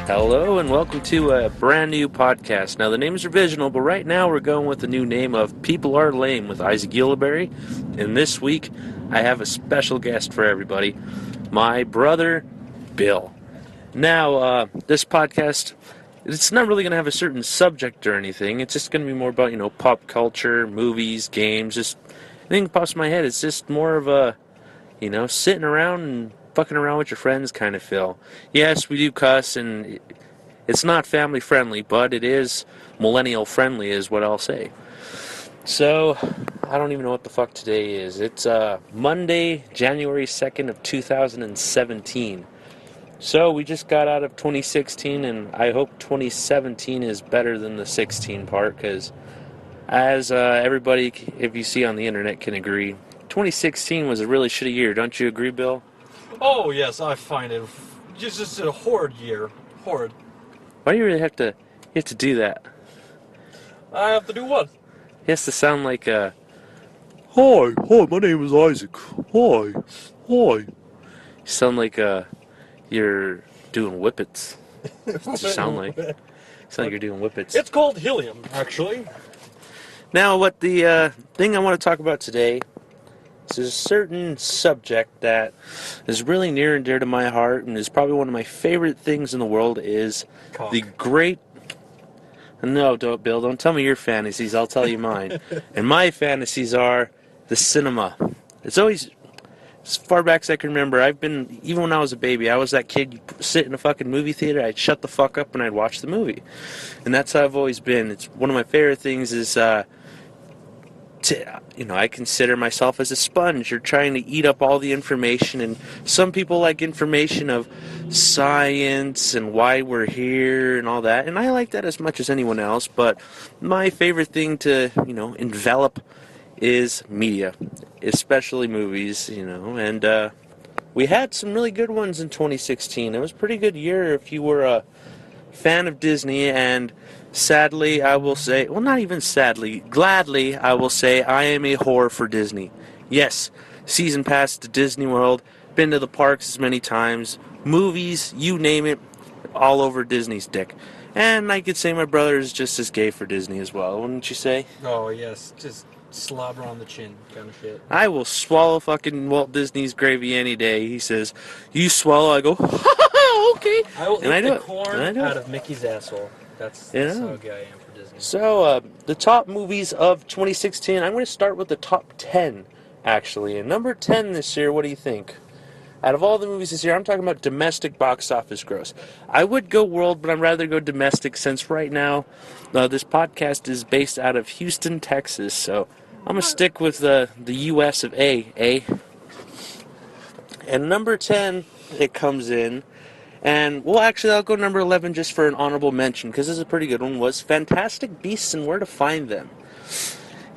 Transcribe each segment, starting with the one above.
Hello and welcome to a brand new podcast. Now the name is revisional, but right now we're going with the new name of People Are Lame with Isaac Gilliberry. And this week I have a special guest for everybody, my brother Bill. Now this podcast, it's not really going to have a certain subject or anything. It's just going to be more about pop culture, movies, games, just anything that pops in my head. It's just more of a sitting around and fucking around with your friends kind of feel. Yes, we do cuss, and it's not family friendly, but it is millennial friendly, is what I'll say. So, I don't even know what the fuck today is. It's Monday, January 2nd of 2017. So, we just got out of 2016, and I hope 2017 is better than the 16 part, because as everybody, if you see on the internet, can agree, 2016 was a really shitty year. Don't you agree, Bill? Oh, yes, I find it just a horrid year. Horrid. Why do you really have to do that? I have to do what? He has to sound like hi, my name is Isaac. Hi. You sound like you're doing whippets. That's what you sound like. You sound like you're doing whippets. It's called helium, actually. Now, what the thing I want to talk about today is a certain subject that is really near and dear to my heart and is probably one of my favorite things in the world is Cock. the great... No, Bill, don't tell me your fantasies. I'll tell you mine. And my fantasies are the cinema. It's always... As far back as I can remember, even when I was a baby, I was that kid, you'd sit in a fucking movie theater, I'd shut the fuck up and I'd watch the movie. And that's how I've always been. It's one of my favorite things is... I consider myself as a sponge. You're trying to eat up all the information, and some people like information of science and why we're here and all that, and I like that as much as anyone else, but my favorite thing to, envelop is media, especially movies, and we had some really good ones in 2016. It was a pretty good year if you were a fan of Disney, and sadly, I will say, well, not even sadly, gladly, I will say I am a whore for Disney. Yes, season pass to Disney World, been to the parks as many times, movies, you name it, all over Disney's dick. And I could say my brother is just as gay for Disney as well, wouldn't you say? Oh, yes, just slobber on the chin kind of shit. I will swallow fucking Walt Disney's gravy any day. He says, you swallow, I go, okay. I will And eat I do the it. corn And I do it. out of Mickey's asshole. That's how gay I am for Disney. So, the top movies of 2016, I'm going to start with the top 10, actually. And number 10 this year, what do you think? Out of all the movies this year, I'm talking about domestic box office gross. I would go world, but I'd rather go domestic since right now this podcast is based out of Houston, Texas. So, I'm going to stick with the U.S. of A, eh? And number 10, it comes in. And, well, actually, I'll go number 11 just for an honorable mention, because this is a pretty good one, was Fantastic Beasts and Where to Find Them.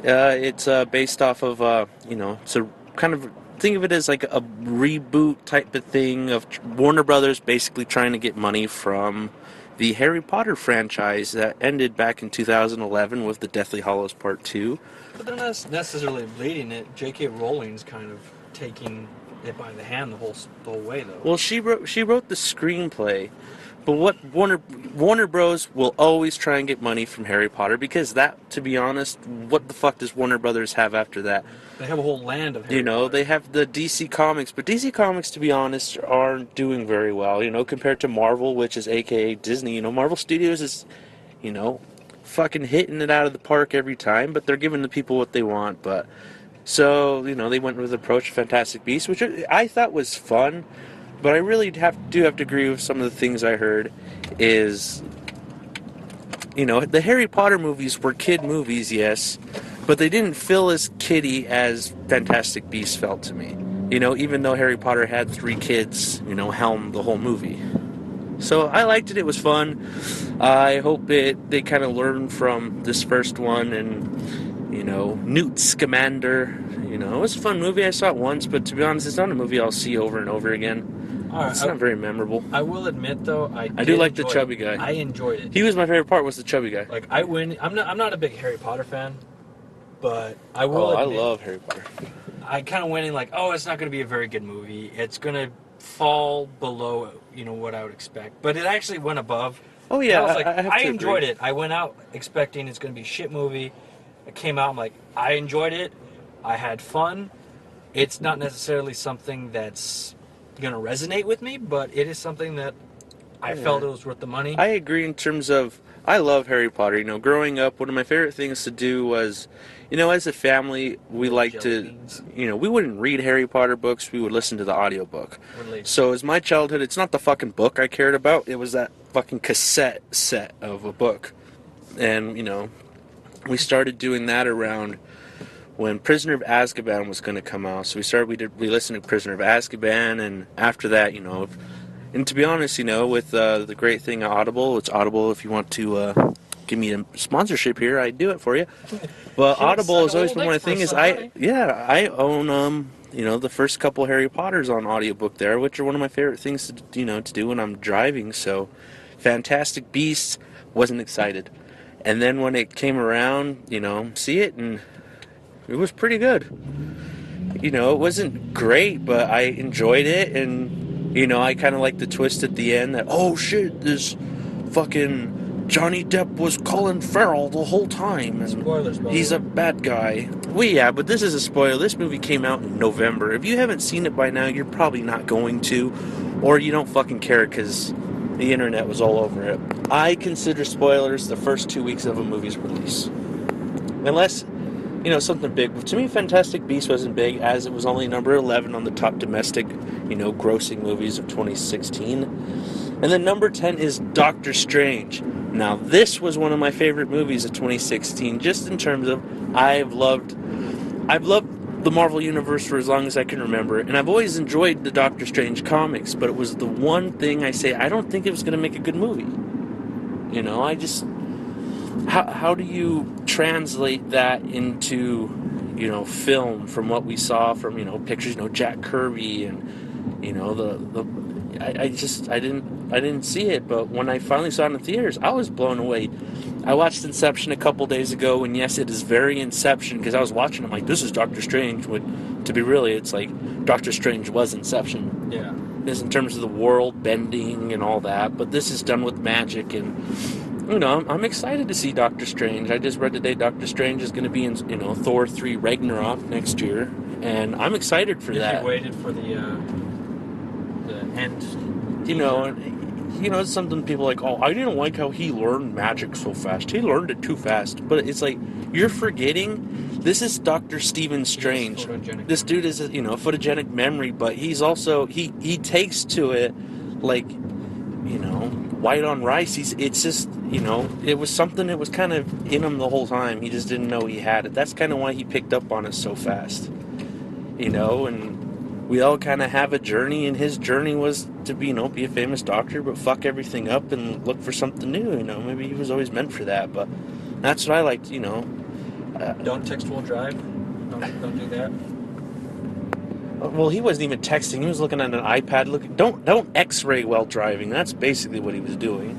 It's based off of, it's a kind of, think of it as like a reboot type of thing of Warner Brothers basically trying to get money from the Harry Potter franchise that ended back in 2011 with the Deathly Hallows Part 2. But they're not necessarily leading it. J.K. Rowling's kind of taking it by the hand the whole way, though. Well, she wrote the screenplay, but what Warner Bros. Will always try and get money from Harry Potter, because that, to be honest, what the fuck does Warner Brothers have after that? They have a whole land of Harry Potter. They have the DC Comics, but DC Comics, to be honest, aren't doing very well, compared to Marvel, which is aka Disney. Marvel Studios is, fucking hitting it out of the park every time, but they're giving the people what they want, but... So, they went with the approach of Fantastic Beasts, which I thought was fun, but I really do have to agree with some of the things I heard is, the Harry Potter movies were kid movies, yes, but they didn't feel as kiddie as Fantastic Beasts felt to me. Even though Harry Potter had 3 kids, helm the whole movie. So I liked it. It was fun. I hope they kind of learned from this first one and... Newt Scamander. It was a fun movie. I saw it once, but to be honest, it's not a movie I'll see over and over again. It's not very memorable. I will admit, though, I do like the chubby guy. I enjoyed it. He was my favorite part. Was the chubby guy? Like I'm not a big Harry Potter fan, but I will. I admit, love Harry Potter. I kind of went in like, oh, it's not going to be a very good movie. It's going to fall below, what I would expect. But it actually went above. Oh And yeah, I was like, I have I to enjoyed agree. it. I went out expecting it's going to be a shit movie. I came out, I'm like, I enjoyed it. I had fun. It's not necessarily something that's going to resonate with me, but it is something that I felt Yeah. it was worth the money. I agree in terms of I love Harry Potter. You know, growing up, one of my favorite things to do was, as a family, we Little like jelly to, beans. we wouldn't read Harry Potter books. We would listen to the audiobook. Relate. So as my childhood, it's not the fucking book I cared about. It was that fucking cassette set of a book. And, we started doing that around when Prisoner of Azkaban was going to come out. So we listened to Prisoner of Azkaban, and after that, and to be honest, with the great thing Audible, it's Audible. If you want to give me a sponsorship here, I'd do it for you. But Yes, Audible I has always will been one next of the things. person, honey. I own the first couple Harry Potters on audiobook there, which are one of my favorite things to do when I'm driving. So, Fantastic Beasts, wasn't excited, and then when it came around, see it, and it was pretty good. It wasn't great, but I enjoyed it, and I kind of liked the twist at the end that, oh shit, this fucking Johnny Depp was Colin Farrell the whole time, and Spoilers, by the he's way. a bad guy. Well, yeah, but this is a spoiler. This movie came out in November. If you haven't seen it by now, you're probably not going to, or you don't fucking care because the internet was all over it. I consider spoilers the first 2 weeks of a movie's release. Unless something big. But to me, Fantastic Beasts wasn't big, as it was only number 11 on the top domestic, grossing movies of 2016. And then number 10 is Doctor Strange. Now, this was one of my favorite movies of 2016, just in terms of I've loved the Marvel Universe for as long as I can remember, and I've always enjoyed the Doctor Strange comics, but it was the one thing I say, I don't think it was going to make a good movie. I just... How do you translate that into, film from what we saw from, pictures, Jack Kirby and, I didn't see it, but when I finally saw it in the theaters, I was blown away. I watched Inception a couple days ago, and yes, it is very Inception, because I was watching it, I'm like, this is Doctor Strange, when, to be really, it's like, Doctor Strange was Inception. Yeah. This in terms of the world bending and all that, but this is done with magic, and I'm excited to see Doctor Strange. I just read today Doctor Strange is going to be in, Thor 3 Ragnarok next year, and I'm excited for that. You waited for the end. It's something people like, oh, I didn't like how he learned magic so fast. He learned it too fast. But it's like, you're forgetting, this is Dr. Stephen Strange. This dude is, photogenic memory, but he's also, he takes to it like, white on rice. It's just, it was something that was kind of in him the whole time. He just didn't know he had it. That's kind of why he picked up on it so fast. And we all kind of have a journey, and his journey was to be a famous doctor, but fuck everything up and look for something new. Maybe he was always meant for that, but that's what I liked. Don't text while drive. Don't do that. Well, he wasn't even texting. He was looking at an iPad. Don't X-ray while driving. That's basically what he was doing.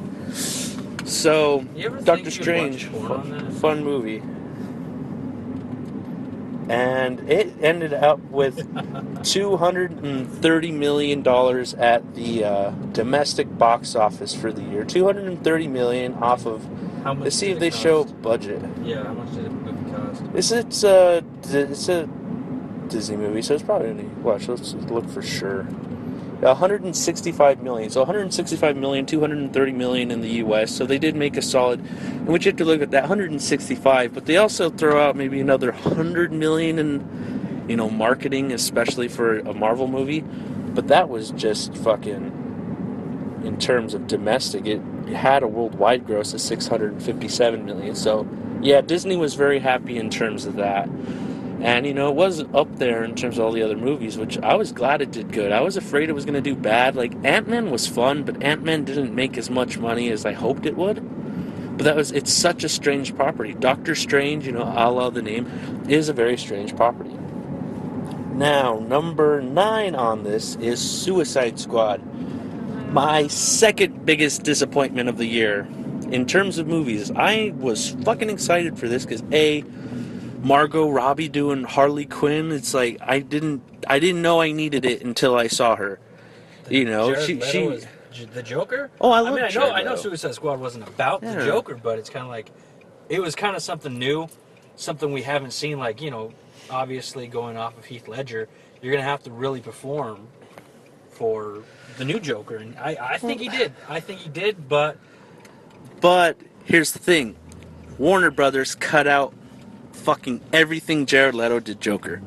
So, Doctor Strange, fun movie. And it ended up with $230 million at the domestic box office for the year. $230 million off of... How much let's see if did they it show cost? budget. Yeah, how much did the movie cost? It's a Disney movie, so it's probably only... Watch, let's look for sure. 165 million. So 165 million, 230 million in the US. So they did make a solid, in which you have to look at that 165, but they also throw out maybe another 100 million in, marketing, especially for a Marvel movie. But that was just fucking, in terms of domestic, it had a worldwide gross of 657 million. So yeah, Disney was very happy in terms of that. And, it was up there in terms of all the other movies, which I was glad it did good. I was afraid it was going to do bad. Like, Ant-Man was fun, but Ant-Man didn't make as much money as I hoped it would. But it's such a strange property. Doctor Strange, a la the name, is a very strange property. Now, number 9 on this is Suicide Squad. My second biggest disappointment of the year. In terms of movies, I was fucking excited for this because, Margot Robbie doing Harley Quinn, it's like I didn't know I needed it until I saw her. You know, Jared Leto is the Joker. Oh, I I love mean, Jared I know Leto. Suicide Squad wasn't about the Yeah. Joker, but it's kind of like it was kind of something new, something we haven't seen. Like, you know, obviously going off of Heath Ledger, you're gonna have to really perform for the new Joker, and I think he did. I think he did, but But here's the thing: Warner Brothers cut out fucking everything Jared Leto did Joker.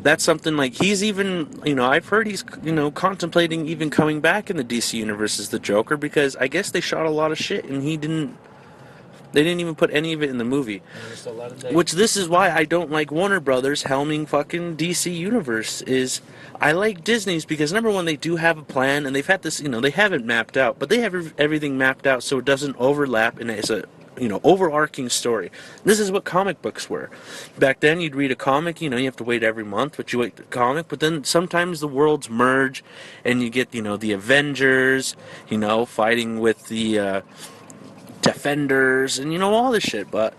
That's something like he's even, you know, I've heard he's, you know, contemplating even coming back in the DC universe as the Joker because I guess they shot a lot of shit and they didn't even put any of it in the movie. just a lot of days. Which this is why I don't like Warner Brothers helming fucking DC Universe is I like Disney's because number one they do have a plan and they've had this, you know, they haven't mapped out, but they have everything mapped out so it doesn't overlap and it's a, you know, overarching story. This is what comic books were. Back then you'd read a comic, you know, you have to wait every month, but you wait the comic, but then sometimes the worlds merge and you get, you know, the Avengers, you know, fighting with the Defenders and you know all this shit, but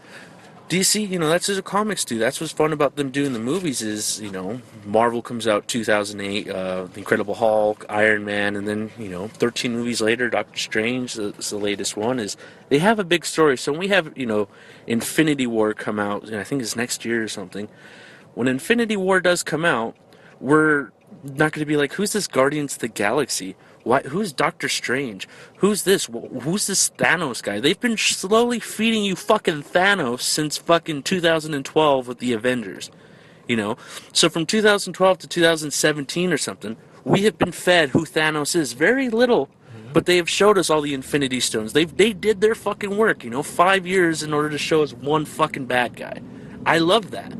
DC, you know, that's what the comics do. That's what's fun about them doing the movies is, you know, Marvel comes out 2008, The Incredible Hulk, Iron Man, and then, you know, 13 movies later, Doctor Strange, is the latest one, is they have a big story. So when we have, you know, Infinity War come out, and I think it's next year or something, when Infinity War does come out, we're not going to be like, who's this Guardians of the Galaxy? Why? Who's Doctor Strange? Who's this? Who's this Thanos guy? They've been slowly feeding you fucking Thanos since fucking 2012 with the Avengers. You know? So from 2012 to 2017 or something, we have been fed who Thanos is. Very little, but they have showed us all the Infinity Stones. They did their fucking work, you know, 5 years in order to show us one fucking bad guy. I love that.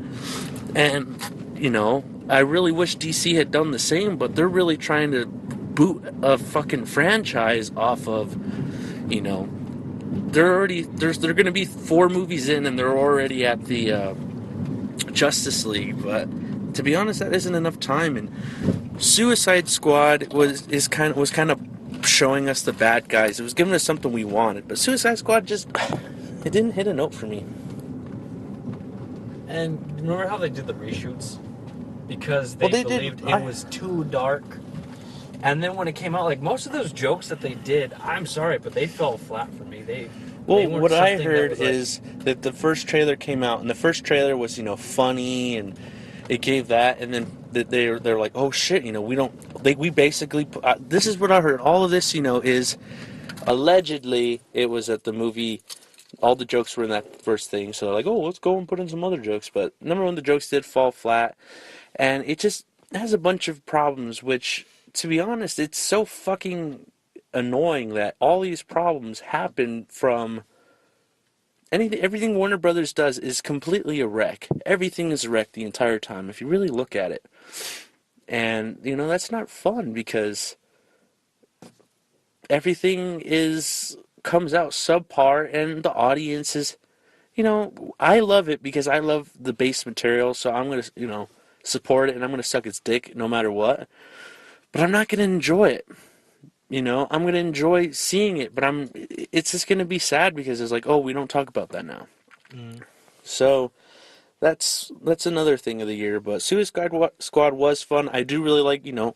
And, you know, I really wish DC had done the same, but they're really trying to boot a fucking franchise off of, you know, they're going to be 4 movies in and they're already at the Justice League, but to be honest, that isn't enough time. And Suicide Squad was kind of showing us the bad guys. It was giving us something we wanted, but Suicide Squad just it didn't hit a note for me. And remember how they did the reshoots? Because they believed it was too dark. And then when it came out, like most of those jokes that they did, I'm sorry, but they fell flat for me. They what I heard is that the first trailer came out, and the first trailer was, you know, funny, and it gave that, and then they're like, oh shit, you know, we basically, this is what I heard. All of this, you know, is allegedly it was at the movie. All the jokes were in that first thing, so they're like, oh, let's go and put in some other jokes. But number one, the jokes did fall flat, and it just has a bunch of problems, which, to be honest, it's so fucking annoying that all these problems happen from everything Warner Brothers does is completely a wreck. Everything is a wreck the entire time, if you really look at it. And, you know, that's not fun because everything comes out subpar and the audience is, you know, I love it because I love the base material, so I'm going to, you know, support it and I'm going to suck its dick no matter what. But I'm not going to enjoy it. You know, I'm going to enjoy seeing it, but it's just going to be sad because it's like, oh, we don't talk about that now. So that's another thing of the year, but Suicide Squad was fun. I do really like, you know,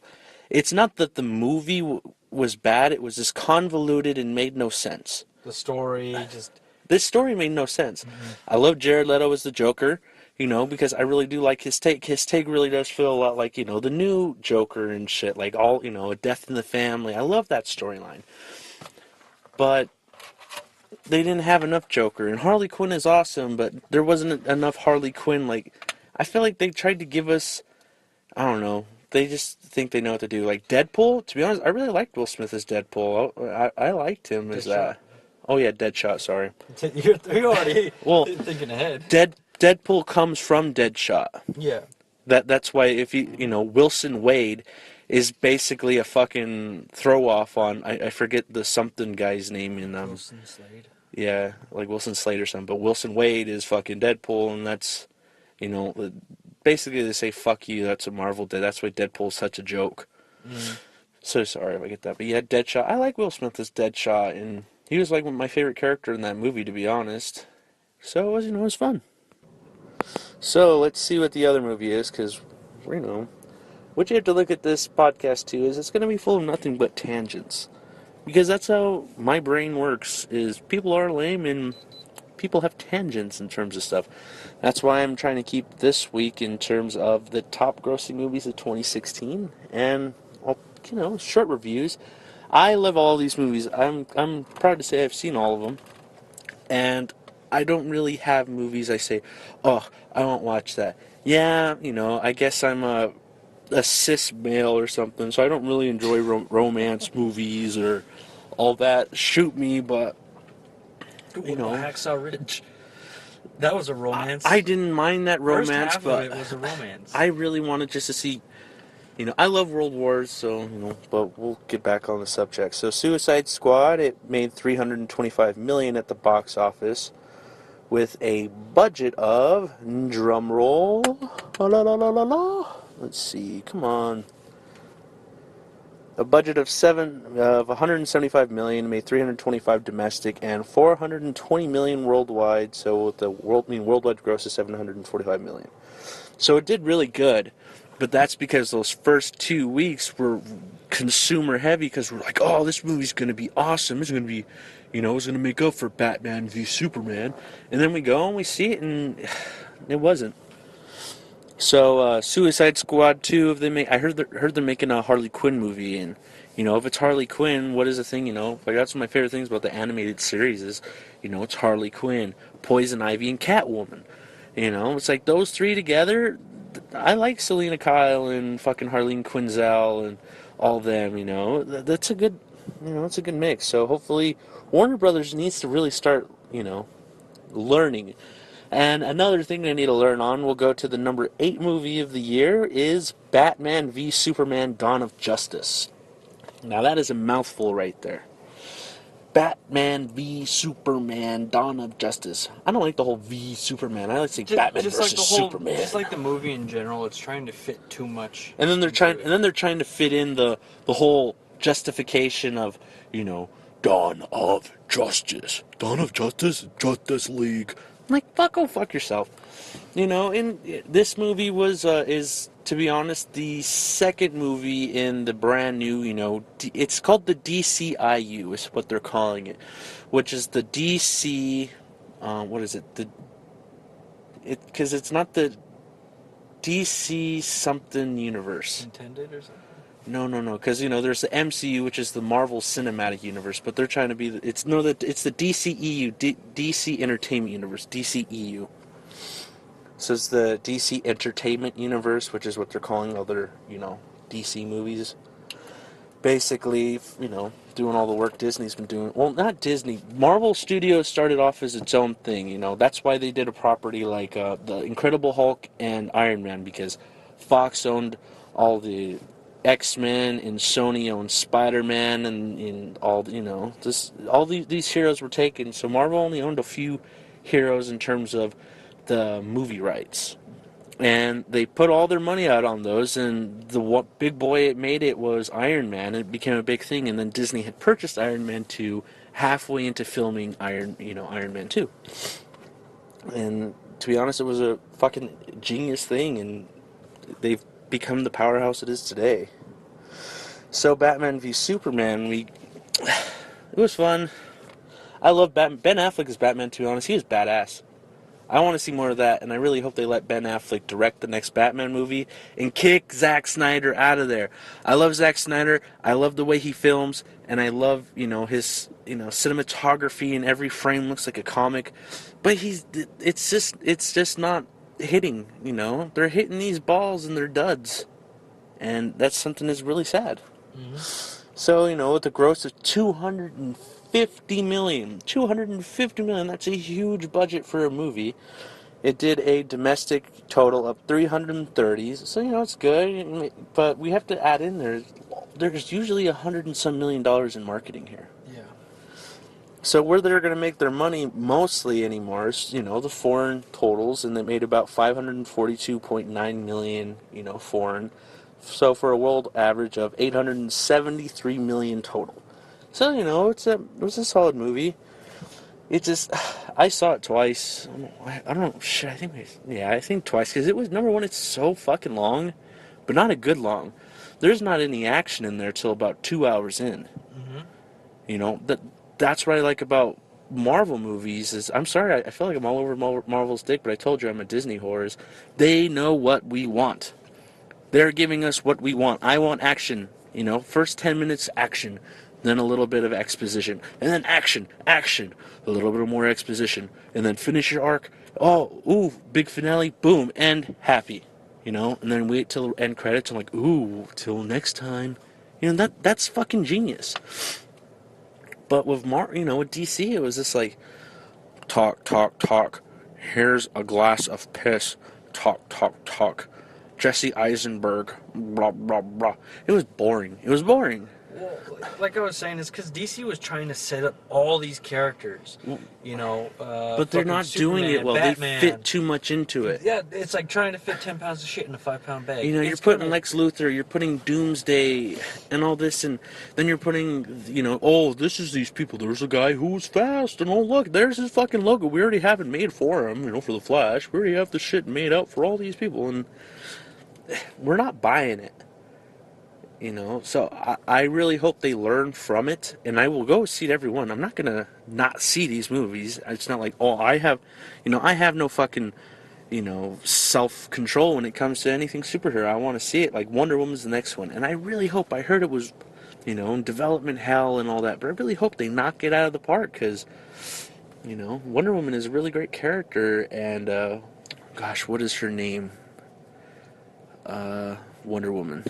it's not that the movie was bad, it was just convoluted and made no sense. The story just... This story made no sense. I love Jared Leto as the Joker, you know, because I really do like his take. His take really does feel a lot like, you know, the new Joker and shit, like all, you know, a death in the family. I love that storyline. But they didn't have enough Joker, and Harley Quinn is awesome, but there wasn't enough Harley Quinn. Like, I feel like they tried to give us, I don't know, they just think they know what to do. Like Deadpool, to be honest, I really liked Will Smith as Deadpool. I liked him as that. Oh yeah, Deadshot, sorry. You're already thinking ahead. Deadpool comes from Deadshot. Yeah. That's why if you know, Wilson Wade is basically a fucking throw off on I forget the something guy's name in Wilson Slade. Yeah, like Wilson Slade or something, but Wilson Wade is fucking Deadpool, and that's, you know, basically they say fuck you, that's what Marvel did. That's why Deadpool's such a joke. So sorry if I get that. But yeah, Deadshot. I like Will Smith as Deadshot, and he was like my favorite character in that movie, to be honest. So it was, you know, it was fun. So let's see what the other movie is, because, you know, what you have to look at this podcast too is it's going to be full of nothing but tangents. Because that's how my brain works, is people are lame and people have tangents in terms of stuff. That's why I'm trying to keep this week in terms of the top grossing movies of 2016 and, short reviews. I love all these movies. I'm proud to say I've seen all of them. And I don't really have movies I say, oh, I won't watch that. Yeah, I guess I'm a cis male or something, so I don't really enjoy romance movies or all that. Shoot me, but What about Hacksaw Ridge? That was a romance. I didn't mind that romance, First half but of it was a romance. I really wanted just to see. I love World Wars, so but we'll get back on the subject. So, Suicide Squad, it made $325 million at the box office, with a budget of, drum roll, la la la la la. Let's see, come on. A budget of 175 million, made 325 domestic and 420 million worldwide. So with the worldwide gross is 745 million. So it did really good, but that's because those first 2 weeks were consumer heavy, because we're like, oh, this movie's going to be awesome. It's going to be, it's going to make up for Batman v Superman. And then we go and we see it, and it wasn't. So Suicide Squad 2, I heard they're making a Harley Quinn movie, and if it's Harley Quinn, what is the thing? Like, that's one of my favorite things about the animated series is, it's Harley Quinn, Poison Ivy, and Catwoman. It's like those three together. I like Selena Kyle and fucking Harleen Quinzel and all them. That's a good, it's a good mix. So hopefully Warner Brothers needs to really start, learning. And another thing they need to learn on, we'll go to the number 8 movie of the year, is Batman v Superman Dawn of Justice. Now that is a mouthful right there. Batman v Superman Dawn of Justice. I don't like the whole v Superman. I like to say Batman versus like Superman. Just like the movie in general, it's trying to fit too much. And then they're trying to fit in the whole justification of, Dawn of Justice. Dawn of Justice, Justice League. I'm like, go fuck yourself. And this movie is, to be honest, the second movie in the brand new, it's called the DCIU, is what they're calling it, which is the DC, what is it? Because it's not the DC something universe. Intended or something? No, because there's the MCU, which is the Marvel Cinematic Universe, but they're trying to be it's the DCEU, DC Entertainment Universe, DCEU. So it's the DC Entertainment Universe, which is what they're calling all their DC movies. Basically, doing all the work Disney's been doing. Well, not Disney. Marvel Studios started off as its own thing. That's why they did a property like the Incredible Hulk and Iron Man, because Fox owned all the X-Men and Sony owned Spider-Man and all, all these heroes were taken. So Marvel only owned a few heroes in terms of the movie rights. And they put all their money out on those, and the big boy it made it was Iron Man. It became a big thing, and then Disney had purchased Iron Man 2 halfway into filming Iron Man 2. And to be honest, it was a fucking genius thing, and they've become the powerhouse it is today. So Batman v Superman, it was fun. I love Batman. Ben Affleck as Batman, to be honest. He was badass. I want to see more of that, and I really hope they let Ben Affleck direct the next Batman movie and kick Zack Snyder out of there. I love Zack Snyder. I love the way he films, and I love, his, cinematography, and every frame looks like a comic. But it's just not hitting, They're hitting these balls and they're duds. And that's something that's really sad. Mm-hmm. So, with a gross of $250 million, that's a huge budget for a movie. It did a domestic total of 330, so, it's good. But we have to add in there's usually $100 and some million in marketing here. Yeah. So where they're going to make their money mostly anymore is, the foreign totals, and they made about 542.9 million, foreign. So for a world average of 873 million total. So, it was a solid movie. It just, I saw it twice. I don't know, shit, I think twice, because it was, number one, it's so fucking long, but not a good long. There's not any action in there till about 2 hours in. Mm-hmm. You know, that's what I like about Marvel movies is, I'm sorry, I feel like I'm all over Marvel's dick, but I told you I'm a Disney whore. They know what we want. They're giving us what we want. I want action. You know, first 10 minutes action, then a little bit of exposition, and then action, a little bit more exposition, and then finish your arc. Oh, ooh, big finale, boom, end, happy. You know, and then wait till end credits. I'm like, ooh, till next time. You know, that's fucking genius. But with with DC, it was just like talk, talk, talk. Here's a glass of piss. Talk, talk, talk. Jesse Eisenberg. Blah, blah, blah. It was boring. It was boring. Well, like I was saying, it's because DC was trying to set up all these characters, you know. But they're not Superman, doing it well. Batman. They fit too much into it. Yeah, it's like trying to fit 10 pounds of shit in a 5-pound bag. You know, you're putting Lex Luthor, you're putting Doomsday, and all this, and then you're putting, oh, this is these people. There's a guy who's fast, and oh, look, there's his fucking logo. We already have it made for him, for the Flash. We already have the shit made out for all these people, and we're not buying it. So I really hope they learn from it, and I will go see every one. I'm not gonna not see these movies. It's not like, oh, I have no fucking, self-control when it comes to anything superhero. I want to see it. Like Wonder Woman's the next one, and I really hope. I heard it was, in development hell and all that, but I really hope they knock it out of the park because, Wonder Woman is a really great character, and gosh, what is her name? Wonder Woman.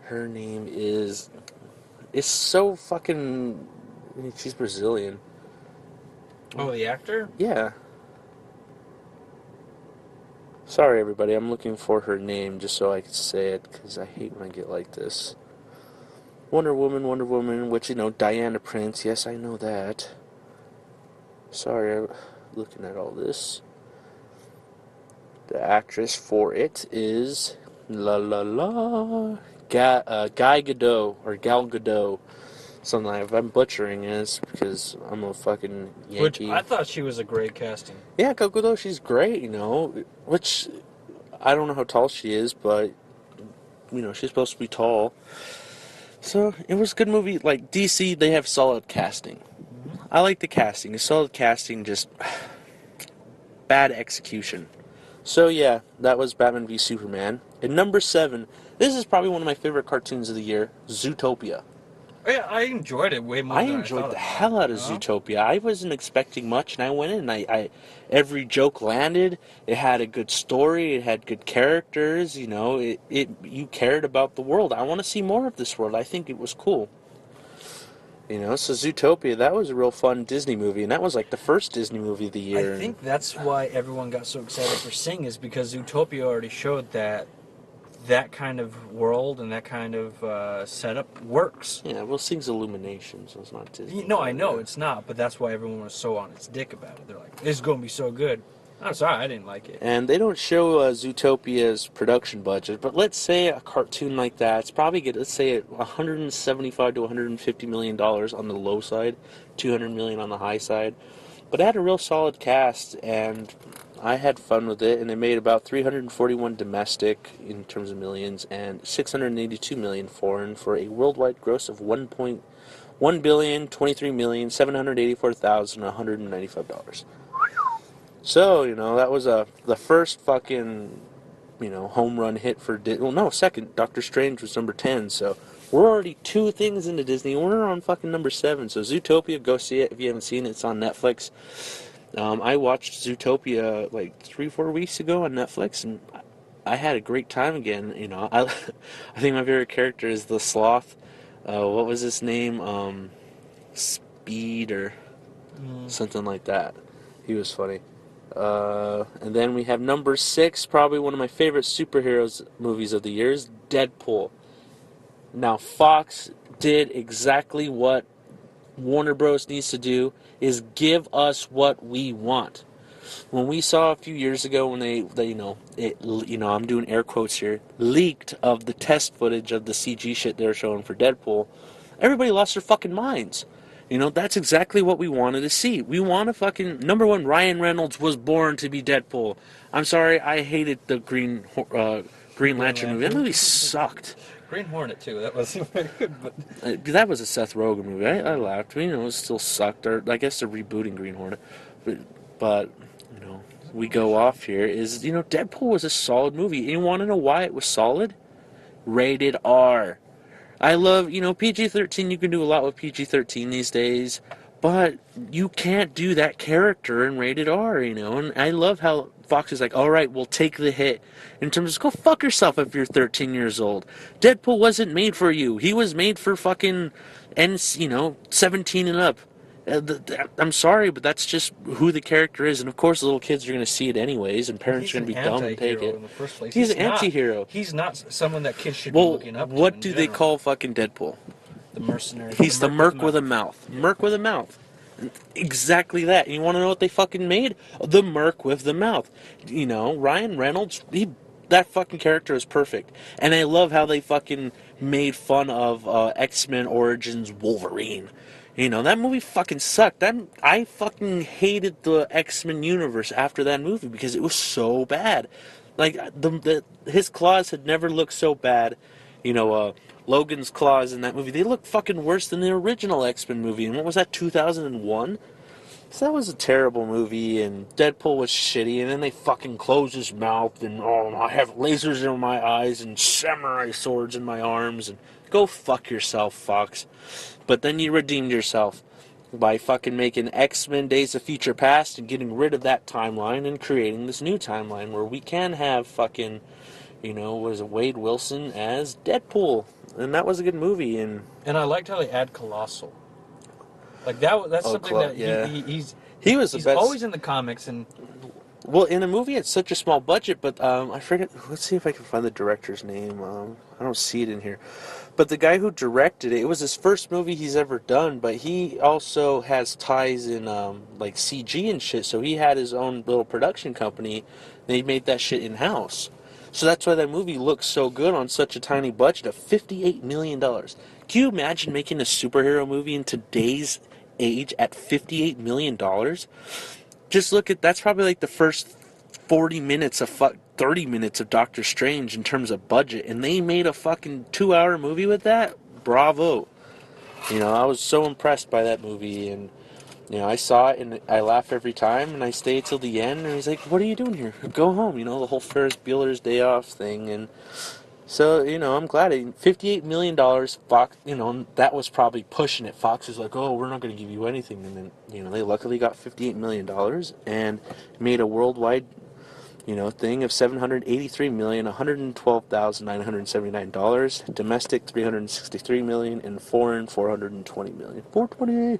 Her name is... It's so fucking... She's Brazilian. Oh, the actor? Yeah. Sorry, everybody. I'm looking for her name just so I can say it, because I hate when I get like this. Wonder Woman, which, Diana Prince. Yes, I know that. Sorry, I'm looking at all this. The actress for it is... Guy Gadot, or Gal Gadot, something like that. If I'm butchering it, because I'm a fucking Yankee. Which I thought she was a great casting. Yeah, Gal Gadot, she's great, which, I don't know how tall she is, but, she's supposed to be tall. So, it was a good movie. Like, DC, they have solid casting. Mm-hmm. I like the casting. It's solid casting, just bad execution. So, yeah, that was Batman v Superman. And number 7... This is probably one of my favorite cartoons of the year, Zootopia. Yeah, I enjoyed it way more than I enjoyed the hell out of Zootopia. I wasn't expecting much, and I went in, and I every joke landed. It had a good story. It had good characters. You cared about the world. I want to see more of this world. I think it was cool. So Zootopia, that was a real fun Disney movie, and that was like the first Disney movie of the year. I think that's why everyone got so excited for Sing, is because Zootopia already showed that kind of world and that kind of setup works. Yeah, well, Sing's Illumination, so it's not Disney. No, I know it's not, but that's why everyone was so on its dick about it. They're like, this is going to be so good. I'm sorry, I didn't like it. And they don't show Zootopia's production budget, but let's say a cartoon like that, it's probably good. Let's say $175 to $150 million on the low side, $200 million on the high side. But it had a real solid cast, and I had fun with it, and it made about 341 domestic in terms of millions and 682 million foreign for a worldwide gross of $1,023,784,195. So, that was the first fucking, home run hit for second. Doctor Strange was number 10, so we're already 2 things into Disney. We're on fucking number 7. So Zootopia, go see it if you haven't seen it. It's on Netflix. I watched Zootopia like 3-4 weeks ago on Netflix, and I had a great time again. I think my favorite character is the sloth. What was his name? Speed or something like that. He was funny. And then we have number 6, probably one of my favorite superheroes movies of the year, is Deadpool. Now, Fox did exactly what Warner Bros. Needs to do, is give us what we want. When we saw a few years ago when they I'm doing air quotes here, leaked of the test footage of the CG shit they were showing for Deadpool, everybody lost their fucking minds. You know, that's exactly what we wanted to see. We want to fucking... Number one, Ryan Reynolds was born to be Deadpool. I'm sorry, I hated the Green Lantern movie. That movie sucked. Green Hornet too. That wasn't very good, but That was a Seth Rogen movie. I laughed. You know, it still sucked. Or I guess they're rebooting Green Hornet. But you know, we go off here. Is, you know, Deadpool was a solid movie. You want to know why it was solid? Rated R. I love, you know, PG-13, you can do a lot with PG-13 these days, but you can't do that character in rated R, you know, and I love how Fox is like, all right, we'll take the hit, in terms of, go fuck yourself if you're 13 years old. Deadpool wasn't made for you. He was made for fucking, you know, 17 and up. I'm sorry, but that's just who the character is, and of course, the little kids are going to see it anyways, and parents are going to be dumb and take it. In the first place. He's an anti-hero. He's not someone that kids should be looking up to. What do they call fucking Deadpool? The mercenary. He's the merc with a mouth. Yeah. Merc with a mouth. Exactly that. And you want to know what they fucking made? The merc with the mouth. You know, Ryan Reynolds, that fucking character is perfect. And I love how they fucking made fun of X-Men Origins Wolverine. You know, that movie fucking sucked. I fucking hated the X-Men universe after that movie because it was so bad. Like, his claws had never looked so bad. You know, Logan's claws in that movie, they look fucking worse than the original X-Men movie. And what was that, 2001? So that was a terrible movie, and Deadpool was shitty, and then they fucking close his mouth, and I have lasers in my eyes, and samurai swords in my arms, and go fuck yourself, Fox. But then you redeemed yourself by fucking making X-Men Days of Future Past and getting rid of that timeline and creating this new timeline where we can have fucking, you know, was it Wade Wilson as Deadpool, and that was a good movie. And I liked how they add Colossal. Like that's something that he was the best. He's always in the comics, and well, in a movie it's such a small budget, but I forget. Let's see if I can find the director's name. I don't see it in here. But the guy who directed it, it was his first movie he's ever done, but he also has ties in like CG and shit, so he had his own little production company, and he made that shit in-house. So that's why that movie looks so good on such a tiny budget of $58 million. Can you imagine making a superhero movie in today's age at $58 million? Just look at, that's probably like the first 40 minutes of 30 minutes of Doctor Strange in terms of budget, and they made a fucking 2-hour movie with that? Bravo. You know, I was so impressed by that movie, and you know, I saw it and I laughed every time, and I stayed till the end, and he's like, what are you doing here? Go home, you know, the whole Ferris Bueller's Day Off thing. And so, you know, I'm glad $58 million, Fox, you know, that was probably pushing it. Fox is like, oh, we're not going to give you anything. And then, you know, they luckily got $58 million and made a worldwide, you know, thing of $783,112,979. Domestic, $363 million, and foreign, $420 million. 428.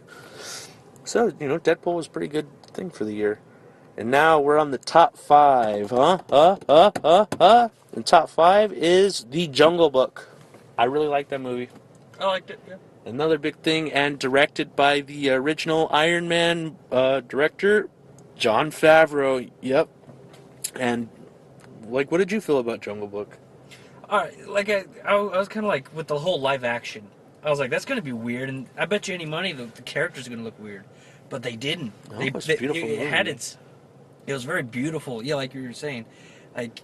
So, you know, Deadpool was a pretty good thing for the year. And now we're on the top 5. And top 5 is The Jungle Book. I really like that movie. I liked it, yeah. Another big thing, and directed by the original Iron Man director, Jon Favreau. Yep. And, like, what did you feel about Jungle Book? Like, I was kind of like, with the whole live action, I was like, that's going to be weird, and I bet you any money the characters are going to look weird. But they didn't. No, it was beautiful. It was very beautiful. Yeah, like you were saying. Like,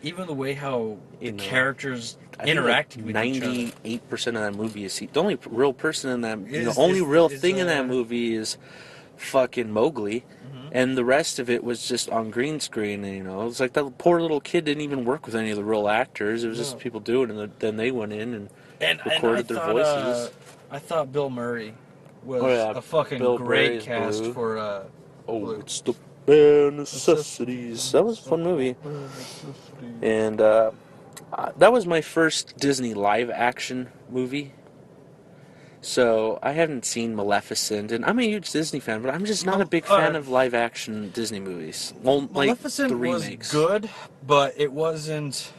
even the way how the characters interacted with each other. 98% of that movie is... The only real person in that... The only real thing in that movie is fucking Mowgli. Mm-hmm. And the rest of it was just on green screen. And, you know, it's like that poor little kid didn't even work with any of the real actors. It was just people doing it. And then they went in and recorded their voices. I thought Bill Murray was a fucking great cast for... it's the bare necessities. That was a fun movie. And that was my first Disney live-action movie. So I haven't seen Maleficent, and I'm a huge Disney fan, but I'm just not a big fan of live-action Disney movies. Well, Maleficent like the remakes. Was good, but it wasn't...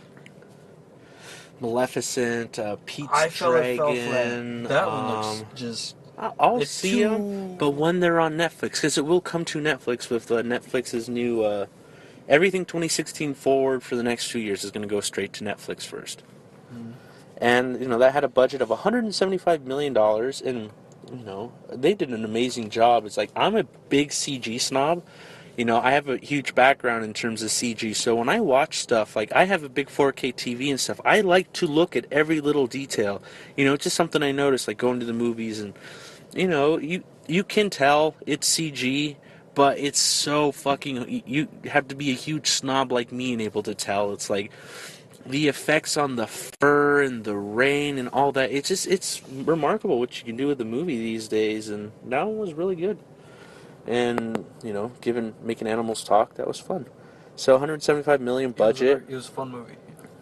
Maleficent, Pete's Dragon. That one looks just... I'll see them, but when they're on Netflix, because it will come to Netflix with Netflix's new... everything 2016 forward for the next 2 years is going to go straight to Netflix first. Mm. And, you know, that had a budget of $175 million, and you know, they did an amazing job. It's like, I'm a big CG snob. You know, I have a huge background in terms of CG, so when I watch stuff, like I have a big 4K TV and stuff, I like to look at every little detail. You know, it's just something I notice, like going to the movies, and you know, you can tell it's CG, but it's so fucking. You have to be a huge snob like me and able to tell. It's like the effects on the fur and the rain and all that. It's remarkable what you can do with the movie these days, and that one was really good. And you know, given making animals talk, that was fun. So 175 million budget, It was a fun movie.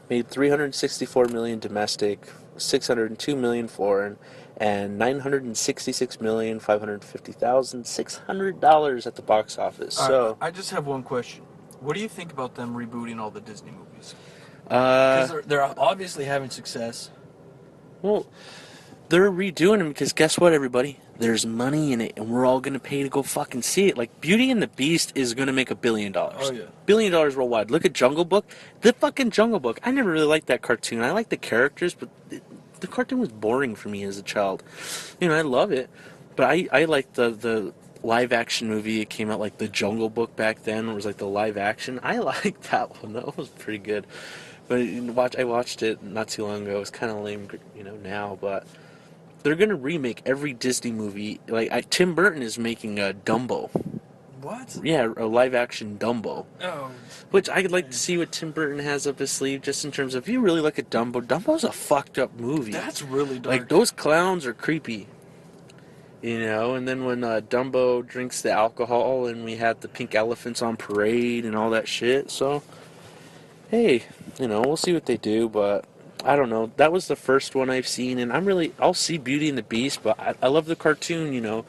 made 364 million domestic, 602 million foreign, and 966,550,600 dollars at the box office. So, I just have one question. What do you think about them rebooting all the Disney movies? uh, Because they're obviously having success. well, they're redoing them because guess what, everybody? There's money in it, and we're all gonna pay to go fucking see it. Like Beauty and the Beast is gonna make $1 billion. Oh, yeah. $1 billion worldwide. Look at Jungle Book. The fucking Jungle Book. I never really liked that cartoon. I like the characters, but the cartoon was boring for me as a child. You know, I love it, but I like the live action movie. It came out like the Jungle Book back then. It was like the live action. I liked that one. That was pretty good. But I watched it not too long ago. It's kind of lame, you know, now, but they're gonna remake every Disney movie. Like Tim Burton is making a Dumbo. What? Yeah, a live action Dumbo. Oh. Which I'd like to see what Tim Burton has up his sleeve, just in terms of, if you really look at Dumbo, Dumbo's a fucked up movie. That's really dark. Like, those clowns are creepy. You know, and then when Dumbo drinks the alcohol and we have the pink elephants on parade and all that shit, so, hey, you know, we'll see what they do, but I don't know. That was the first one I've seen, and I'll see Beauty and the Beast, but I love the cartoon, you know,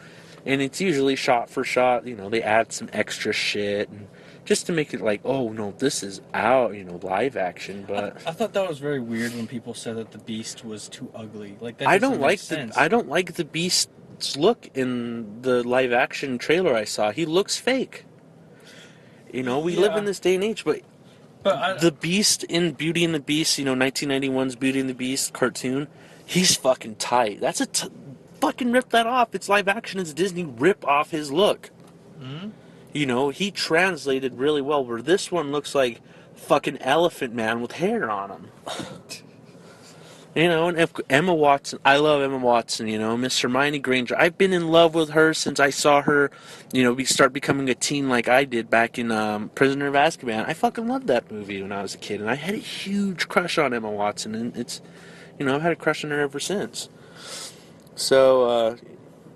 and it's usually shot for shot, you know, they add some extra shit, and just to make it like, oh no, this is out, you know, live action, but I thought that was very weird when people said that the Beast was too ugly. Like that. I doesn't don't make like sense. I don't like the Beast's look in the live action trailer I saw. He looks fake. You know, we live in this day and age, but the Beast in Beauty and the Beast, you know, 1991's Beauty and the Beast cartoon, he's fucking tight. That's fucking rip that off. It's live action. It's Disney. Rip off his look. Mm-hmm. You know, he translated really well. Where this one looks like fucking Elephant Man with hair on him. You know, and if Emma Watson, I love Emma Watson, you know, Miss Hermione Granger. I've been in love with her since I saw her, you know, start becoming a teen like I did back in Prisoner of Azkaban. I fucking loved that movie when I was a kid, and I had a huge crush on Emma Watson, and it's, you know, I've had a crush on her ever since. So,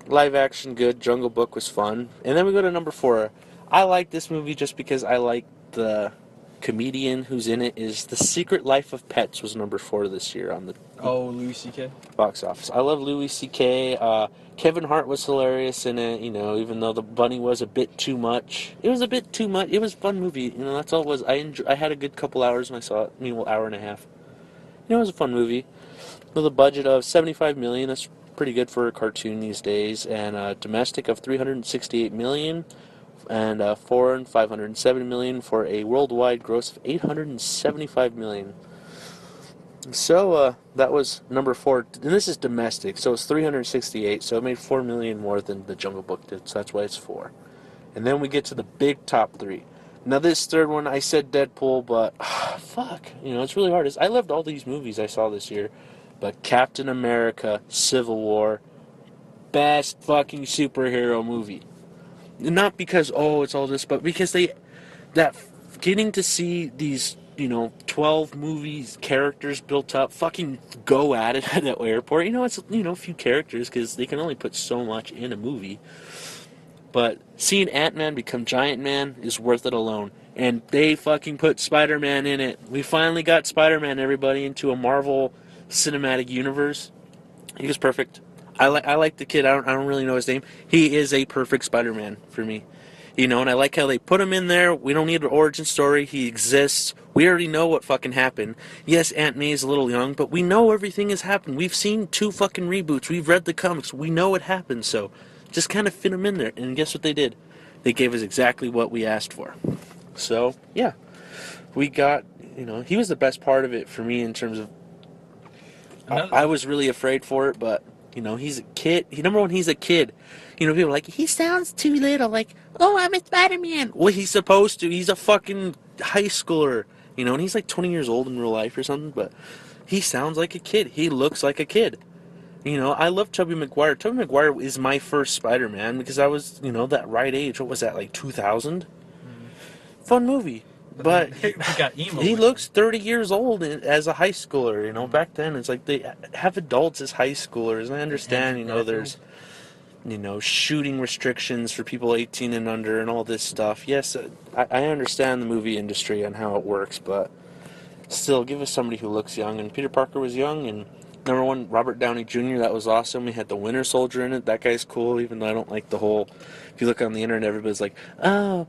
live action good, Jungle Book was fun. And then we go to number 4. I like this movie just because I like the comedian who's in it. Is The Secret Life of Pets was number 4 this year on the Louis C.K. box office. I love Louis C.K. Kevin Hart was hilarious in it, you know, even though the bunny was a bit too much. It was a bit too much. It was a fun movie, you know, that's all it was. I had a good couple hours when I saw it, hour and a half. You know, it was a fun movie. With a budget of $75 million, that's pretty good for a cartoon these days, and a domestic of $368 million, and foreign $570 million, for a worldwide gross of $875 million. So that was number 4, and this is domestic, so it's 368, so it made $4 million more than the Jungle Book did, so that's why it's 4. And then we get to the big top 3. Now this third one, I said Deadpool, but fuck, you know, it's really hard. I loved all these movies I saw this year, but Captain America: Civil War, best fucking superhero movie. Not because, oh, it's all this, but because getting to see these, you know, 12 movies, characters built up, fucking go at it at the airport. You know, it's, you know, a few characters because they can only put so much in a movie. But seeing Ant-Man become Giant Man is worth it alone. And they fucking put Spider-Man in it. We finally got Spider-Man, everybody, into a Marvel Cinematic Universe. He was perfect. I like the kid. I don't really know his name. He is a perfect Spider-Man for me. You know, and I like how they put him in there. We don't need an origin story. He exists. We already know what fucking happened. Yes, Aunt May is a little young, but we know everything has happened. We've seen 2 fucking reboots. We've read the comics. We know what happened, so just kind of fit him in there. And guess what they did? They gave us exactly what we asked for. So, yeah. We got, you know, he was the best part of it for me in terms of... I was really afraid for it, but You know, he's a kid. Number one, he's a kid. You know, people are like, he sounds too little. Like, oh, I'm a Spider-Man. Well, he's supposed to. He's a fucking high schooler. You know, and he's like 20 years old in real life or something, but he sounds like a kid. He looks like a kid. You know, I love Tobey Maguire. Tobey Maguire is my first Spider-Man because I was, you know, that right age. What was that, like 2000? Fun movie. But we got emo. he with looks 30 years old as a high schooler. You know, back then it's like they have adults as high schoolers. And I understand, you know, there's, you know, shooting restrictions for people 18 and under and all this stuff. Yes, I understand the movie industry and how it works, but still, give us somebody who looks young. And Peter Parker was young, and number one, Robert Downey Jr., that was awesome. We had the Winter Soldier in it. That guy's cool, even though I don't like the whole... If you look on the internet, everybody's like, oh,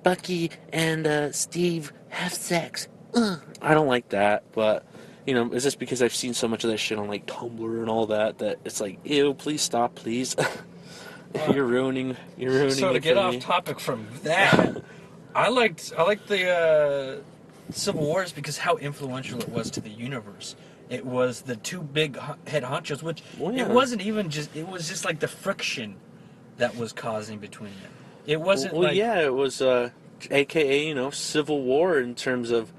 Bucky and Steve have sex. I don't like that, but, you know, it's just because I've seen so much of that shit on, like, Tumblr and all that it's like, ew, please stop, please. You're ruining So to it get for off me. topic from that, I liked the Civil Wars because how influential it was to the universe. It was the two big head honchos, which it wasn't even just. It was just like the friction that was causing between them. It wasn't Well, like yeah, it was, AKA, you know, Civil War in terms of...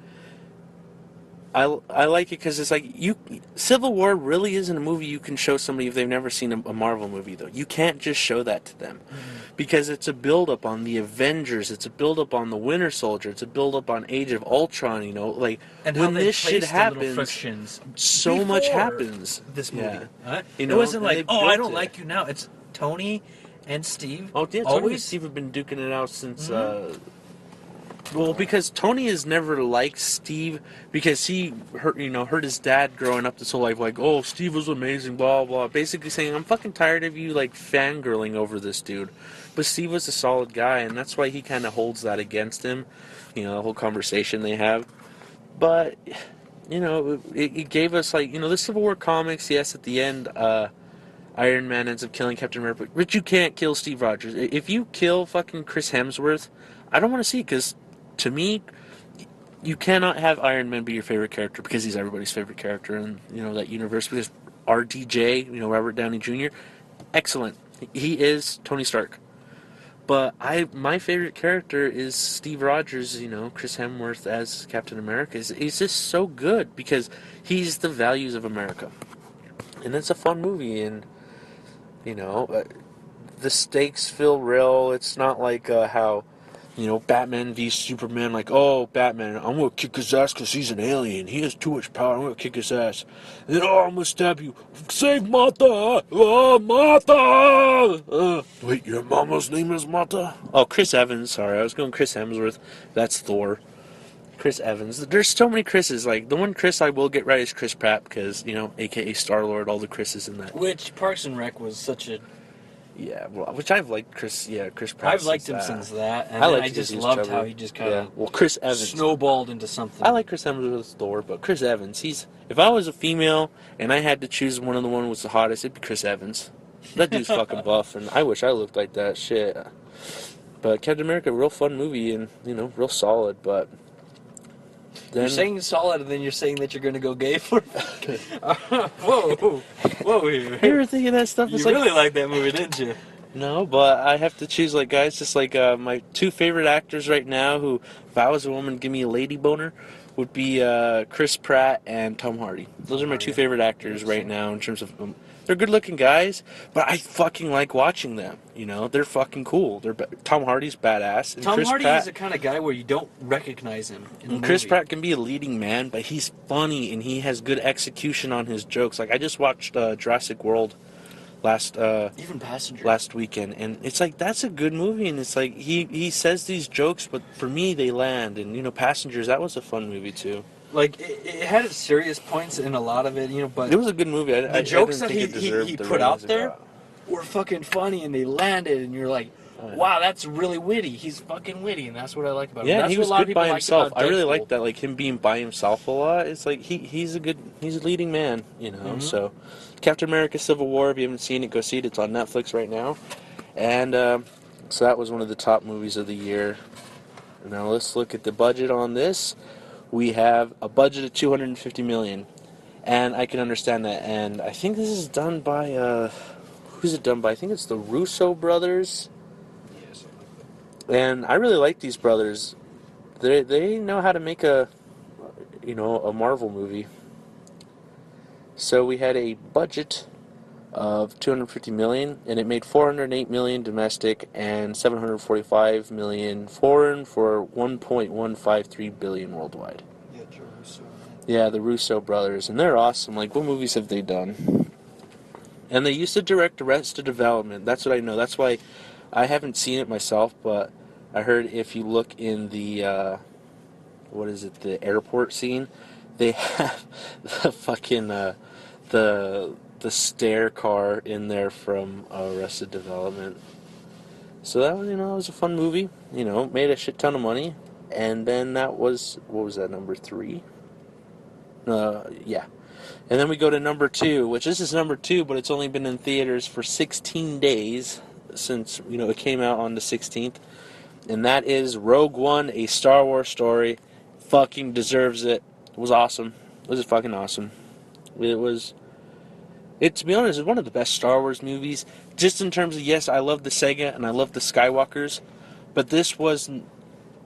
I like it because it's like Civil War really isn't a movie you can show somebody if they've never seen a Marvel movie, though. You can't just show that to them because it's a build up on the Avengers, it's a build up on the Winter Soldier, it's a build up on Age of Ultron. You know, like and when how they this shit placed the little happens, frictions so much before happens. This movie, Yeah. huh? You It know, wasn't and like, they oh, I built don't it. like you now. It's Tony and Steve. Oh yeah, Tony and always Steve have been duking it out since. Well, because Tony has never liked Steve because he hurt his dad growing up this whole life. Like, oh, Steve was amazing, blah blah. Basically saying, I'm fucking tired of you like fangirling over this dude. But Steve was a solid guy, and that's why he kind of holds that against him. You know, the whole conversation they have. But you know, it gave us like the Civil War comics. Yes, at the end, Iron Man ends up killing Captain America, but you can't kill Steve Rogers. If you kill fucking Chris Hemsworth, I don't want to see it because, to me, you cannot have Iron Man be your favorite character because he's everybody's favorite character in that universe. Because RDJ, Robert Downey Jr., excellent. He is Tony Stark. But my favorite character is Steve Rogers. Chris Hemsworth as Captain America. He's just so good because he's the values of America, and it's a fun movie and. The stakes feel real. It's not like how, Batman v Superman, like, oh, Batman, I'm going to kick his ass because he's an alien. He has too much power. I'm going to kick his ass. And then, oh, I'm going to stab you. Save Martha. Oh, Martha. Wait, your mama's name is Martha? Oh, Chris Evans. Sorry, I was going Chris Hemsworth. That's Thor. Chris Evans. There's so many Chris's. Like, the one Chris I will get right is Chris Pratt because, a.k.a. Star-Lord, all the Chris's in that. Which Parks and Rec was such a... Yeah, well, which I've liked Chris Pratt. I've liked him since that, and I just loved how he just kind of well, Chris Evans snowballed into something. I like Chris Evans with Thor, but Chris Evans, if I was a female and I had to choose one who was the hottest, it'd be Chris Evans. That dude's fucking buff, and I wish I looked like that shit. But Captain America, real fun movie, and real solid, but... Then, you're saying solid, and then you're saying that you're going to go gay for it? Whoa. You ever think of that stuff? You really liked that movie, didn't you? No, but I have to choose, guys, just my two favorite actors right now who, if I was a woman, give me a lady boner, would be Chris Pratt and Tom Hardy. Those are my two favorite actors right now in terms of... they're good-looking guys, but I fucking like watching them. They're fucking cool. Tom Hardy's badass. And Tom Chris Hardy Pratt, is the kind of guy where you don't recognize him in the Chris movie. Pratt can be a leading man, but he's funny and he has good execution on his jokes. I just watched Jurassic World even Passenger last weekend, and it's that's a good movie, and it's he says these jokes, but for me they land. And Passengers, that was a fun movie too. It had its serious points in a lot of it, but it was a good movie. the jokes that he the put out ratings it there got. were fucking funny, and they landed, and you're like, wow, that's really witty. He's fucking witty, and that's what I like about him. Yeah, That's he what was a lot of good people by liked himself. about I really Deadpool. like that, him being by himself a lot. It's he's a leading man, So, Captain America: Civil War. If you haven't seen it, go see it. It's on Netflix right now, and so that was one of the top movies of the year. Now let's look at the budget on this. We have a budget of $250 million. And I can understand that. And I think this is done by, who's it done by? I think it's the Russo brothers. Yeah, something like And I really like these brothers. They know how to make a Marvel movie. So we had a budget of 250 million, and it made 408 million domestic and 745 million foreign for 1.153 billion worldwide. that. Yeah, Joe Russo. Yeah, the Russo brothers, and they're awesome. Like, what movies have they done? And they used to direct Arrested Development. That's what I know. That's why I haven't seen it myself, but I heard if you look in the what is it, the airport scene, they have the fucking the stair car in there from Arrested Development. So that was, that was a fun movie. Made a shit ton of money, and then that was, what was that, number 3? Yeah. And then we go to number 2, which this is number 2, but it's only been in theaters for 16 days since it came out on the 16th, and that is Rogue One: A Star Wars Story. Fucking deserves it. It was awesome. It was fucking awesome. To be honest, it's one of the best Star Wars movies. Just in terms of, yes, I love the Sega and I love the Skywalkers, but this wasn't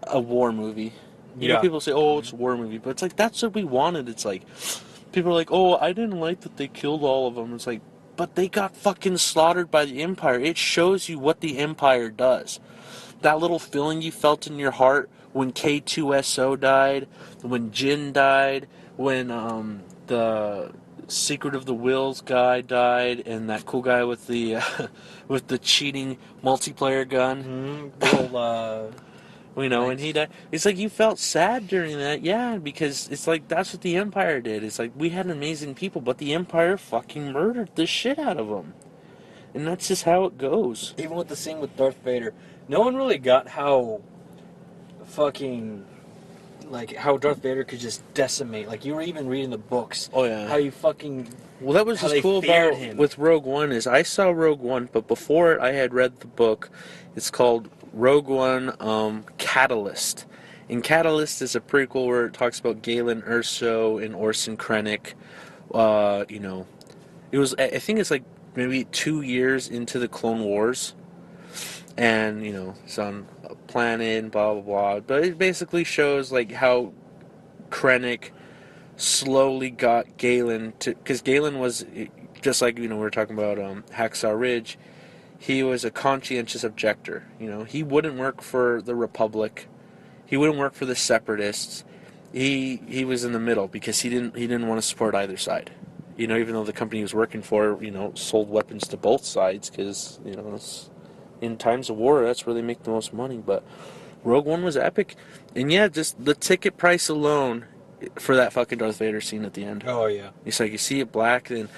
a war movie. People say, oh, it's a war movie, but it's like, that's what we wanted. It's like, people are like, oh, I didn't like that they killed all of them. It's like, but they got fucking slaughtered by the Empire. It shows you what the Empire does. That little feeling you felt in your heart when K2SO died, when Jin died, when the Secret of the Wills guy died, and that cool guy with the with the cheating multiplayer gun. When he died, it's like you felt sad during that, yeah, because it's like that's what the Empire did. It's like we had amazing people, but the Empire fucking murdered the shit out of them, and that's just how it goes. Even with the scene with Darth Vader, no one really got how fucking, like, how Darth Vader could just decimate. Like, you were even reading the books. Oh yeah. How you fucking. Well, that was just cool about him. With Rogue One is I saw Rogue One, but before it, I had read the book. It's called Rogue One Catalyst. And Catalyst is a prequel where it talks about Galen Erso and Orson Krennic. It was, I think it's like maybe 2 years into the Clone Wars. And, it's on a planet and blah, blah, blah. But it basically shows, like, how Krennic slowly got Galen to... Because Galen was, just like, we were talking about Hacksaw Ridge, he was a conscientious objector. He wouldn't work for the Republic. He wouldn't work for the Separatists. He was in the middle because he didn't want to support either side. Even though the company he was working for, sold weapons to both sides because, in times of war, that's where they make the most money. But Rogue One was epic. And yeah, just the ticket price alone for that fucking Darth Vader scene at the end. Oh, yeah. It's like you see it black, then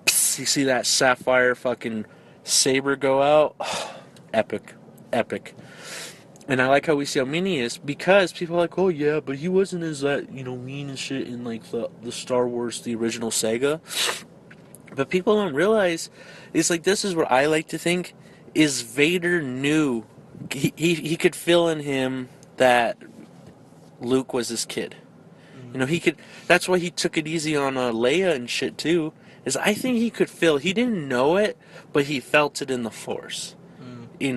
you see that sapphire fucking saber go out. Oh, epic. Epic. And I like how we see how mean he is because people are like, oh yeah, but he wasn't as that, mean and shit in like the Star Wars, the original Sega. But people don't realize, it's like, this is what I like to think, is Vader knew, he could feel in him that Luke was his kid. He could, that's why he took it easy on Leia and shit too, is I think he could feel, he didn't know it, but he felt it in the Force. He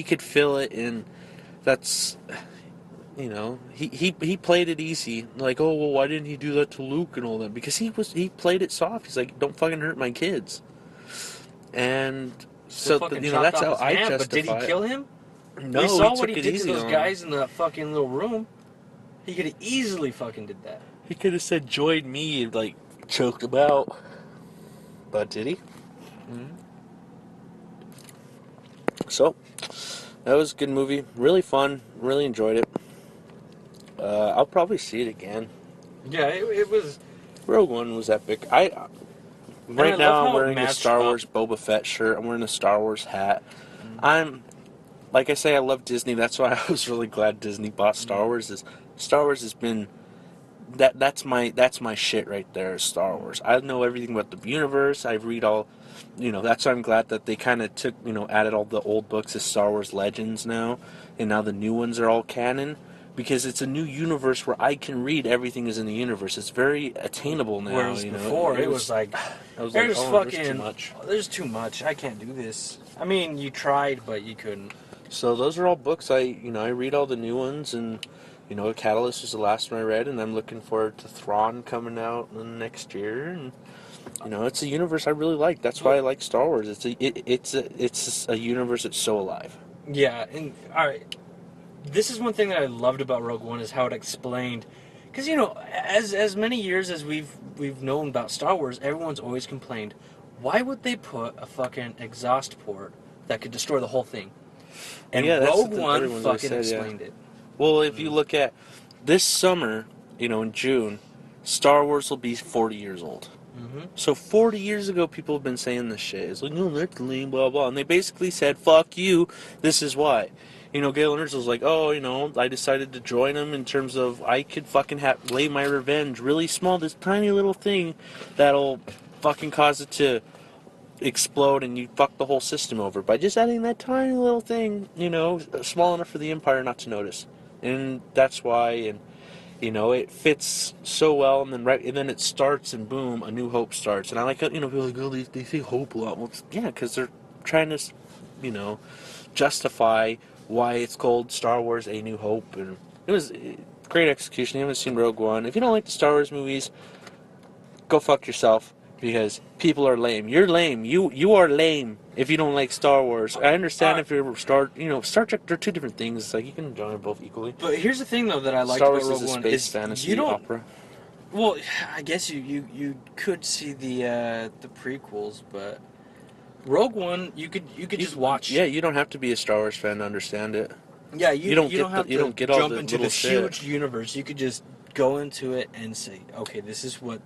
could feel it, and that's, he played it easy. Like, oh, well, why didn't he do that to Luke and all that? Because he played it soft. He's like, don't fucking hurt my kids. And so, that's how I justify it. But did he kill him? No, we saw what he did to those guys in the fucking little room. He could have easily fucking did that. He could have said, join me, and, like, choked him out. But did he? Mm-hmm. So, that was a good movie. Really fun. Really enjoyed it. I'll probably see it again. Yeah, it was... Rogue One was epic. Right now I'm wearing a Star Wars Boba Fett shirt. I'm wearing a Star Wars hat. Like I say, I love Disney. That's why I was really glad Disney bought Star Wars. Star Wars has been... That's my shit right there, is Star Wars. I know everything about the universe. I read all... that's why I'm glad that they kind of added all the old books as Star Wars Legends now. And now the new ones are all canon. because it's a new universe where I can read everything is in the universe. It's very attainable now. Whereas you know, before, it was like, I was there's like, oh, fucking, there's too much. there's too much. I can't do this. I mean, you tried, but you couldn't. So those are all books I read all the new ones, and Catalyst was the last one I read, and I'm looking forward to Thrawn coming out next year, and it's a universe I really like. That's why I like Star Wars. It's a universe that's so alive. Yeah, and all right, this is one thing that I loved about Rogue One is how it explained, because as many years as we've known about Star Wars, everyone's always complained, why would they put a fucking exhaust port that could destroy the whole thing? And yeah, that's Rogue what One everyone's always fucking said, explained it. Well, if you look at this summer, in June, Star Wars will be 40 years old. Mm-hmm. So 40 years ago, people have been saying this shit. It's like, no, that's lame, blah, blah. And they basically said, fuck you, this is why. Galen Erso was like, oh, I decided to join them in terms of I could fucking lay my revenge really small, this tiny little thing that'll fucking cause it to explode and you fuck the whole system over by just adding that tiny little thing, small enough for the Empire not to notice. And that's why, and it fits so well, and then it starts, and boom, A New Hope starts. And I like, people are like, oh, they say hope a lot. Well, yeah, because they're trying to, justify why it's called Star Wars: A New Hope, and it was great execution. You haven't seen Rogue One. If you don't like the Star Wars movies, go fuck yourself, because people are lame. You're lame. You are lame if you don't like Star Wars. I understand if you're Star Trek. They're two different things. It's like you can enjoy them both equally. But here's the thing, though, that I liked Star about Wars Rogue is a One space is fantasy you don't. opera. Well, I guess you could see the prequels, but Rogue One you could just watch. Yeah, you don't have to be a Star Wars fan to understand it. Yeah, you don't have to get all jump the into little this shit. huge universe. You could just go into it and say, okay, this is what.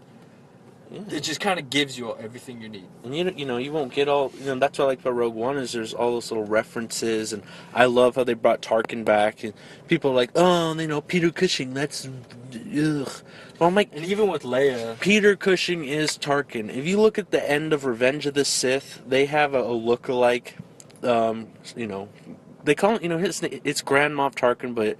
Yeah. It just kind of gives you everything you need. And you won't get all. That's what I like about Rogue One is there's all those little references, and I love how they brought Tarkin back. And people are like, oh, Peter Cushing. That's, ugh. Well, I'm like, and even with Leia, Peter Cushing is Tarkin. If you look at the end of Revenge of the Sith, they have a look-alike. They call it. It's Grand Moff Tarkin, but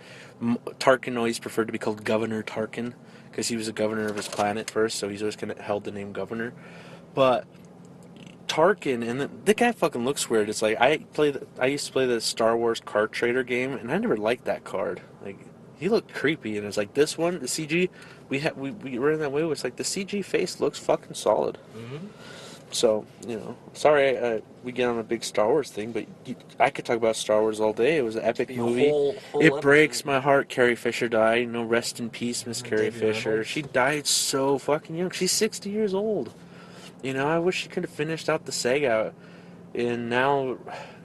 Tarkin always preferred to be called Governor Tarkin, because he was a governor of his planet first, so he's always kind of held the name governor. But Tarkin, and the guy fucking looks weird. It's like I used to play the Star Wars card trader game, and I never liked that card. Like he looked creepy, and it's like this one, the CG, we were in that way. It's like the CG face looks fucking solid. Mm-hmm. So sorry we get on a big Star Wars thing, but I could talk about Star Wars all day. It was an epic movie. Whole it breaks my heart. Carrie Fisher died. Rest in peace, Miss Carrie Fisher. Reynolds. She died so fucking young. She's 60 years old. I wish she could have finished out the saga. And now,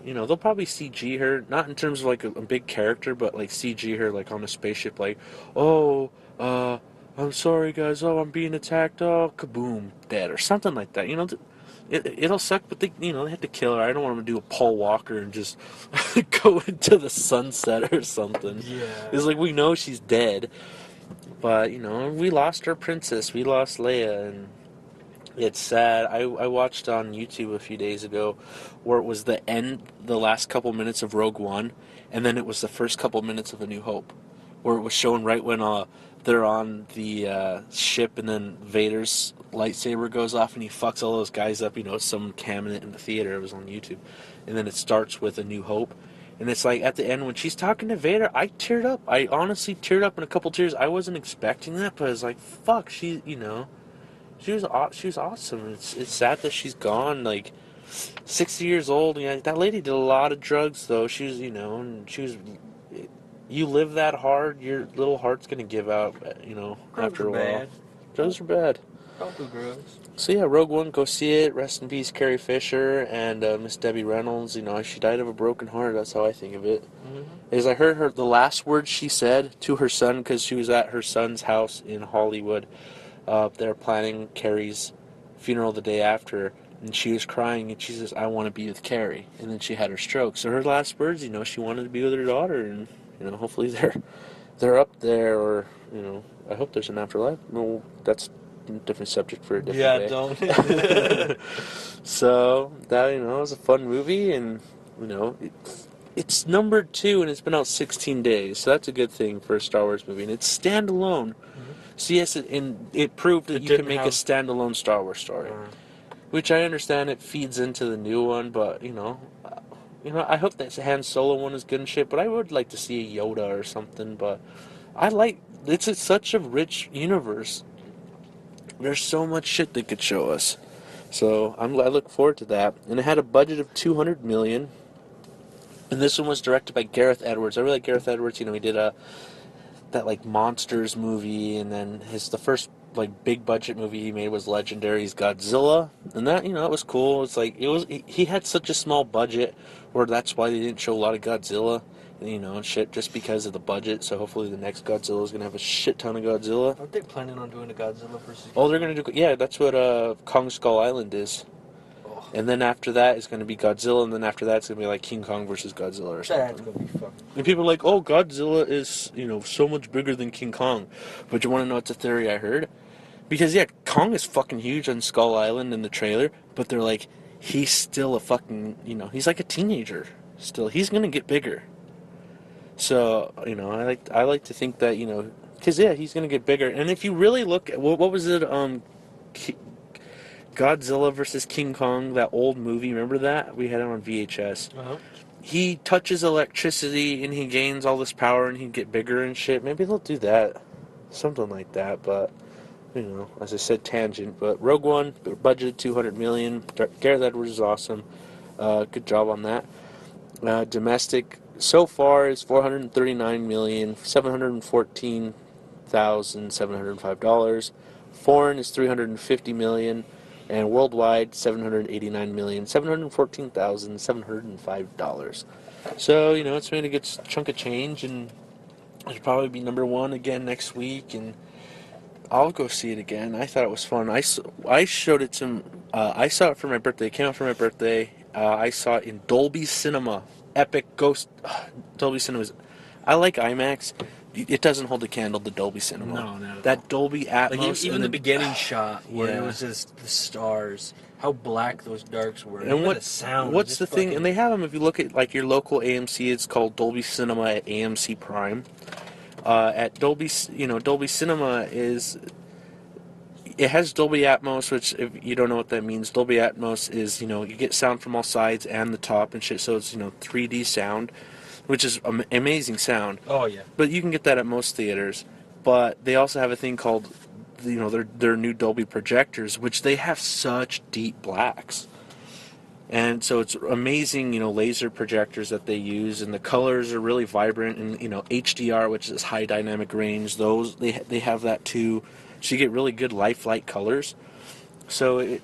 they'll probably CG her, not in terms of like a big character, but like CG her like on a spaceship, like, I'm sorry guys, I'm being attacked, kaboom, dead, or something like that. It'll suck, but they have to kill her. I don't want them to do a Paul Walker and just go into the sunset or something. Yeah. It's like, we know she's dead, but we lost our princess. We lost Leia, and it's sad. I watched on YouTube a few days ago where it was the last couple minutes of Rogue One, and then it was the first couple minutes of A New Hope, where it was shown right when they're on the ship, and then Vader's lightsaber goes off and he fucks all those guys up. Some cabinet in the theater. It was on YouTube, and then it starts with A New Hope, and it's like at the end when she's talking to Vader, I teared up. I honestly teared up in a couple tears. I wasn't expecting that, but it's like, fuck, she was awesome. It's sad that she's gone. Like 60 years old. That lady did a lot of drugs though. She was and she was. You live that hard, your little heart's gonna give out, after a while. Bad. Drugs are bad. Don't do drugs. So yeah, Rogue One, go see it. Rest in peace, Carrie Fisher and Miss Debbie Reynolds. She died of a broken heart. That's how I think of it. Mm-hmm. Is I heard the last words she said to her son, because she was at her son's house in Hollywood. They're planning Carrie's funeral the day after, and she was crying, and she says, "I want to be with Carrie." And then she had her stroke. So her last words, she wanted to be with her daughter, and hopefully they're up there, or I hope there's an afterlife. No, that's a different subject for a different day. Don't. So that it was a fun movie, and it's number 2 and it's been out 16 days, so that's a good thing for a Star Wars movie. And it's standalone. Mm-hmm. So yes, it proved that It you can didn't make a have. standalone Star Wars story, which I understand it feeds into the new one, but I hope that Han Solo one is good and shit. But I would like to see a Yoda or something. But such a rich universe. There's so much shit they could show us. So I look forward to that. And it had a budget of 200 million. And this one was directed by Gareth Edwards. I really like Gareth Edwards. You know, he did that like monsters movie, and then the first like big budget movie he made was Legendary's Godzilla, and that it was cool. It's like he had such a small budget, where that's why they didn't show a lot of Godzilla, and shit, just because of the budget. So hopefully the next Godzilla is gonna have a shit ton of Godzilla. Aren't they planning on doing a Godzilla versus? Oh, they're gonna do, yeah. That's what Kong Skull Island is. Oh, And then after that is going to be Godzilla, and then after that it's going to be like King Kong versus Godzilla or something. that's gonna be fucking. And people are like, oh, Godzilla is, so much bigger than King Kong. But you want to know what's a theory I heard? Because, yeah, Kong is fucking huge on Skull Island in the trailer, but they're like, he's still a fucking, he's like a teenager still. He's going to get bigger. So, I like to think that, because, yeah, he's going to get bigger. And if you really look at, what was it, Godzilla versus King Kong, that old movie, remember that? We had it on VHS. Uh-huh. He touches electricity and he gains all this power and he'd get bigger and shit. Maybe they'll do that. Something like that, but, as I said, tangent. But Rogue One, budgeted 200 million. Gareth Edwards is awesome. Good job on that. Domestic, so far, is $439,714,705. Foreign is $350 million. And worldwide, $789,714,705. So, it's made a good chunk of change, and it'll probably be number 1 again next week, and I'll go see it again. I thought it was fun. I showed it to, I saw it for my birthday. It came out for my birthday. I saw it in Dolby Cinema. Epic Ghost. Dolby Cinema. I like IMAX. It doesn't hold a candle to Dolby Cinema. No. That Dolby Atmos. Like even the beginning shot where it was just the stars, how black those darks were, and what the sound. What's the thing? Fucking... And they have them. If you look at like your local AMC, it's called Dolby Cinema at AMC Prime. At Dolby Cinema it has Dolby Atmos, which if you don't know what that means, Dolby Atmos is you get sound from all sides and the top and shit. So it's 3D sound, which is amazing sound. Oh yeah. But you can get that at most theaters. But they also have a thing called, their new Dolby projectors, which they have such deep blacks. And so it's amazing, laser projectors that they use, and the colors are really vibrant. And HDR, which is high dynamic range, those they have that too. So you get really good lifelike colors. So it,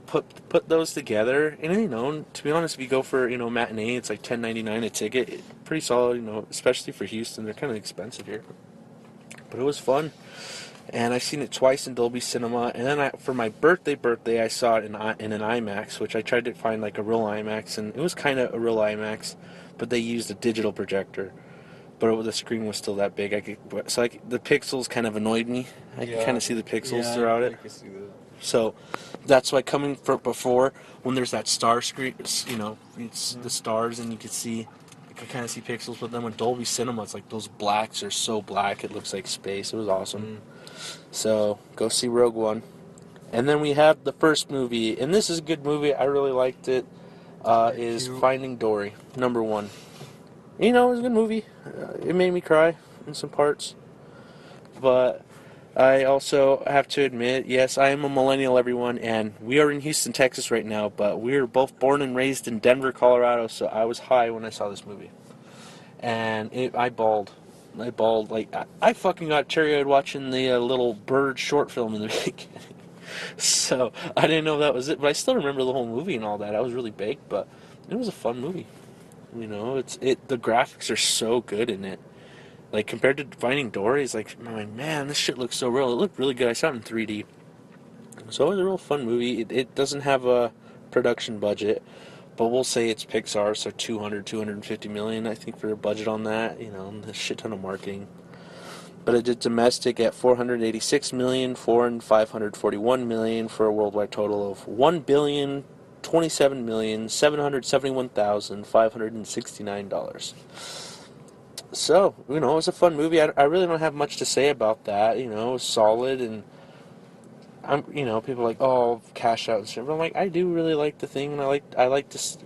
put those together, and to be honest, if you go for matinee, it's like $10.99 a ticket. Pretty solid, especially for Houston. They're kind of expensive here, but it was fun. And I've seen it twice in Dolby Cinema, and then for my birthday, I saw it in an IMAX, which I tried to find like a real IMAX, and it was kind of a real IMAX, but they used a digital projector. But the screen was still that big. The pixels kind of annoyed me. I could kind of see the pixels throughout it. I can see that. So that's why coming from before, when there's that star screen, it's the stars, and you could kind of see pixels. But then with Dolby Cinema, it's like those blacks are so black, it looks like space. It was awesome. So go see Rogue One. And then we have the first movie, and this is a good movie. I really liked it. Is Finding Dory, number 1. It was a good movie. It made me cry in some parts. But I also have to admit, yes, I am a millennial, everyone, and we are in Houston, Texas right now, but we are both born and raised in Denver, Colorado, so I was high when I saw this movie. And I bawled. Like, I fucking got teary-eyed watching the little bird short film in the beginning. So, I didn't know that was it, but I still remember the whole movie and all that. I was really baked, but it was a fun movie. The graphics are so good in it. Like, compared to Finding Dory, it's like, man, this shit looks so real. It looked really good. I saw it in 3D. So it was a real fun movie. It doesn't have a production budget, but we'll say it's Pixar, so 250 million, I think, for their budget on that. A shit ton of marketing. But it did domestic at 486 million, foreign 541 million, for a worldwide total of 1 billion $27,771,569. So, it was a fun movie. I really don't have much to say about that. It was solid, and people are like, oh, cash out and stuff. But I'm like, I do really like the thing, and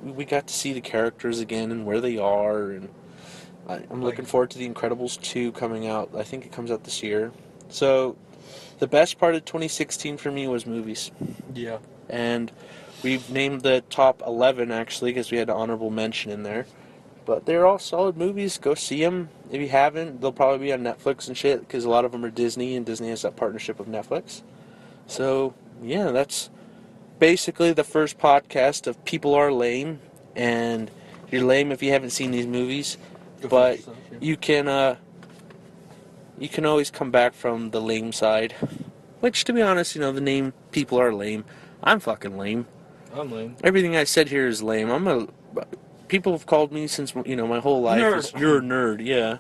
we got to see the characters again and where they are, and I'm looking forward to The Incredibles 2 coming out. I think it comes out this year. So, the best part of 2016 for me was movies. Yeah. And we've named the top 11, actually, because we had an honorable mention in there. But they're all solid movies. Go see them. If you haven't, they'll probably be on Netflix and shit, because a lot of them are Disney, and Disney has that partnership with Netflix. So, yeah, that's basically the first podcast of People Are Lame. And you're lame if you haven't seen these movies. But you can always come back from the lame side. Which, to be honest, the name People Are Lame. I'm fucking lame. I'm lame. Everything I said here is lame. People have called me since, my whole life Nerd. You're a nerd, yeah.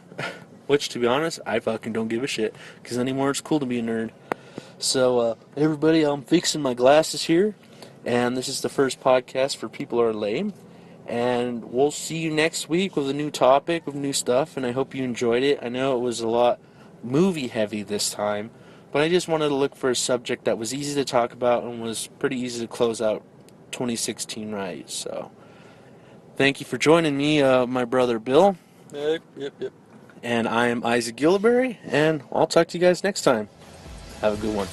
Which, to be honest, I fucking don't give a shit. Because anymore it's cool to be a nerd. So, everybody, I'm fixing my glasses here. And this is the first podcast for People Are Lame. And we'll see you next week with a new topic, with new stuff. And I hope you enjoyed it. I know it was a lot movie heavy this time. But I just wanted to look for a subject that was easy to talk about and was pretty easy to close out 2016 right. So, thank you for joining me, my brother Bill. Yep. And I am Isaac Gilliberry, and I'll talk to you guys next time. Have a good one.